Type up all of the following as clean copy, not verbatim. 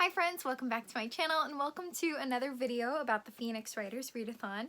Hi friends, welcome back to my channel and welcome to another video about the Phoenix Writers Readathon.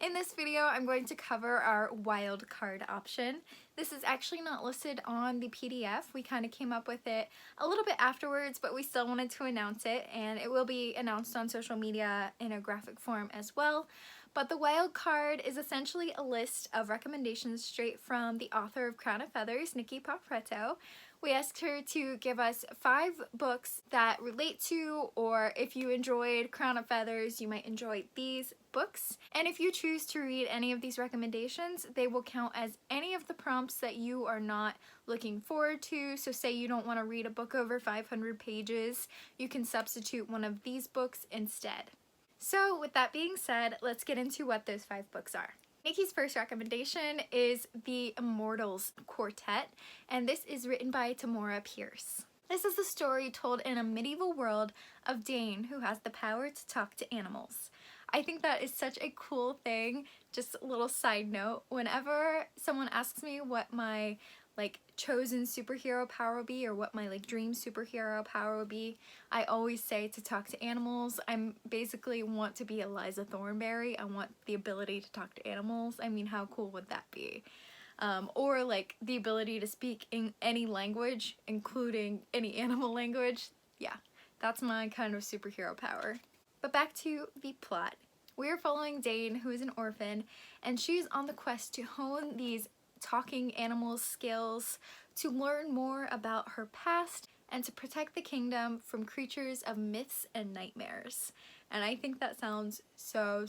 In this video, I'm going to cover our wild card option. This is actually not listed on the PDF. We kind of came up with it a little bit afterwards, but we still wanted to announce it, and it will be announced on social media in a graphic form as well. But the wild card is essentially a list of recommendations straight from the author of Crown of Feathers, Nicki Preto. We asked her to give us 5 books that relate to, or if you enjoyed Crown of Feathers, you might enjoy these books. And if you choose to read any of these recommendations, they will count as any of the prompts that you are not looking forward to. So say you don't want to read a book over 500 pages, you can substitute one of these books instead. So with that being said, let's get into what those 5 books are. Nicki's first recommendation is The Immortals Quartet, and this is written by Tamora Pierce. This is the story told in a medieval world of Dane, who has the power to talk to animals. I think that is such a cool thing. Just a little side note, whenever someone asks me what my chosen superhero power would be, or what my dream superhero power would be, I always say to talk to animals. I basically want to be Eliza Thornberry. I want the ability to talk to animals. I mean, how cool would that be? Or the ability to speak in any language, including any animal language. Yeah, that's my kind of superhero power. But back to the plot. We're following Dane, who is an orphan, and she's on the quest to hone these talking animal skills, to learn more about her past, and to protect the kingdom from creatures of myths and nightmares. And I think that sounds so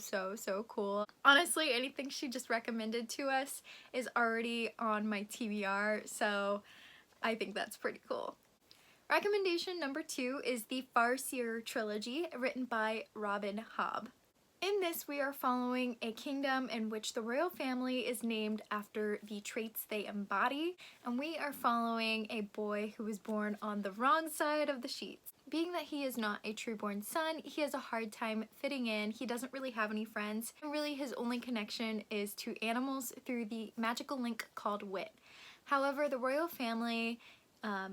cool. Honestly, anything she just recommended to us is already on my TBR, so I think that's pretty cool. Recommendation number 2 is the Farseer trilogy, written by Robin Hobb. In this, we are following a kingdom in which the royal family is named after the traits they embody, and we are following a boy who was born on the wrong side of the sheets. Being that he is not a true-born son, he has a hard time fitting in. He doesn't really have any friends, and really his only connection is to animals through the magical link called wit. However, the royal family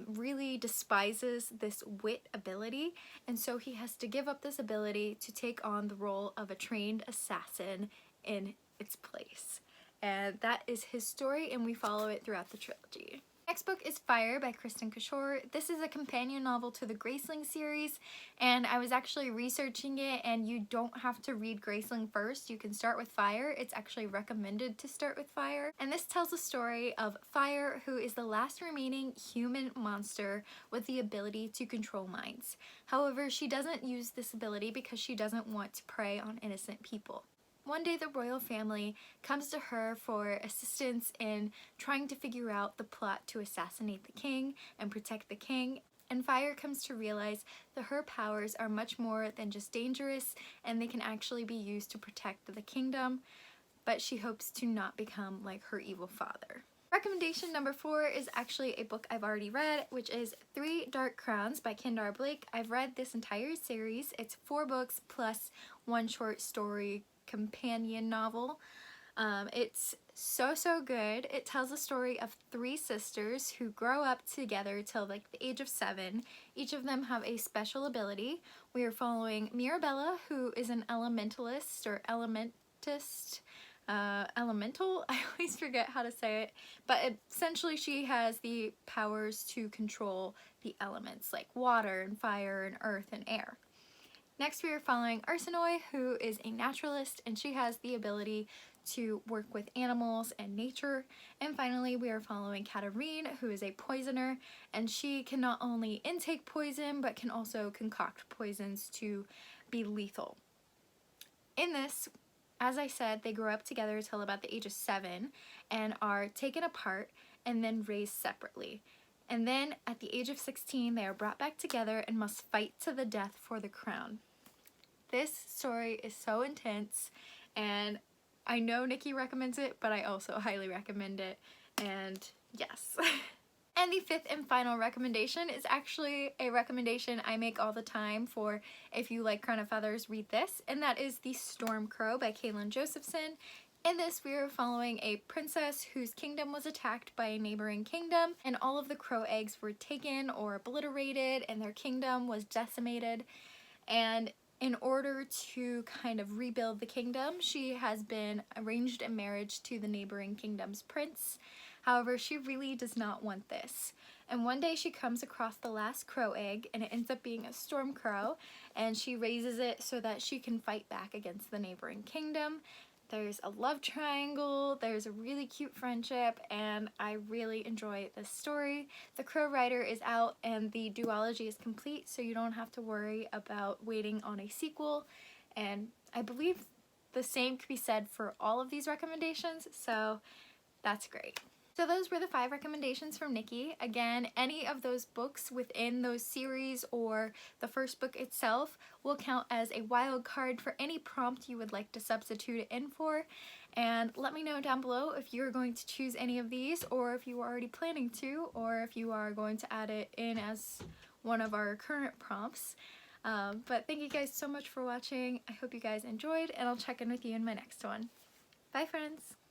really despises this wit ability, and so he has to give up this ability to take on the role of a trained assassin in its place. And that is his story, and we follow it throughout the trilogy. Next book is Fire by Kristen Kishore. This is a companion novel to the Graceling series, and I was actually researching it, and you don't have to read Graceling first. You can start with Fire. It's actually recommended to start with Fire. And this tells the story of Fire, who is the last remaining human monster with the ability to control minds. However, she doesn't use this ability because she doesn't want to prey on innocent people. One day the royal family comes to her for assistance in trying to figure out the plot to assassinate the king and protect the king, and Fire comes to realize that her powers are much more than just dangerous, and they can actually be used to protect the kingdom, but she hopes to not become like her evil father. Recommendation number 4 is actually a book I've already read, which is 3 Dark Crowns by Kendar Blake. I've read this entire series. It's 4 books plus 1 short story companion novel. It's so good. It tells the story of 3 sisters who grow up together till the age of 7. Each of them have a special ability. We are following Mirabella, who is an elementalist or elementist. Elemental? I always forget how to say it, but essentially she has the powers to control the elements like water and fire and earth and air. Next, we are following Arsinoe, who is a naturalist, and she has the ability to work with animals and nature. And finally, we are following Katarine, who is a poisoner, and she can not only intake poison, but can also concoct poisons to be lethal. In this, as I said, they grow up together till about the age of 7 and are taken apart and then raised separately. And then at the age of 16, they are brought back together and must fight to the death for the crown. This story is so intense, and I know Nicki recommends it, but I also highly recommend it, and yes. And the 5th and final recommendation is actually a recommendation I make all the time for if you like Crown of Feathers, read this, and that is The Storm Crow by Kaylin Josephson. In this, we are following a princess whose kingdom was attacked by a neighboring kingdom, and all of the crow eggs were taken or obliterated, and their kingdom was decimated. And in order to kind of rebuild the kingdom, she has been arranged in marriage to the neighboring kingdom's prince. However, she really does not want this. And one day she comes across the last crow egg, and it ends up being a storm crow, and she raises it so that she can fight back against the neighboring kingdom. There's a love triangle, there's a really cute friendship, and I really enjoy this story. The Crow Rider is out and the duology is complete, so you don't have to worry about waiting on a sequel. And I believe the same could be said for all of these recommendations, so that's great. So those were the 5 recommendations from Nicki. Again, any of those books within those series or the first book itself will count as a wild card for any prompt you would like to substitute it in for. And let me know down below if you're going to choose any of these, or if you are already planning to, or if you are going to add it in as one of our current prompts. But thank you guys so much for watching. I hope you guys enjoyed, and I'll check in with you in my next one. Bye, friends!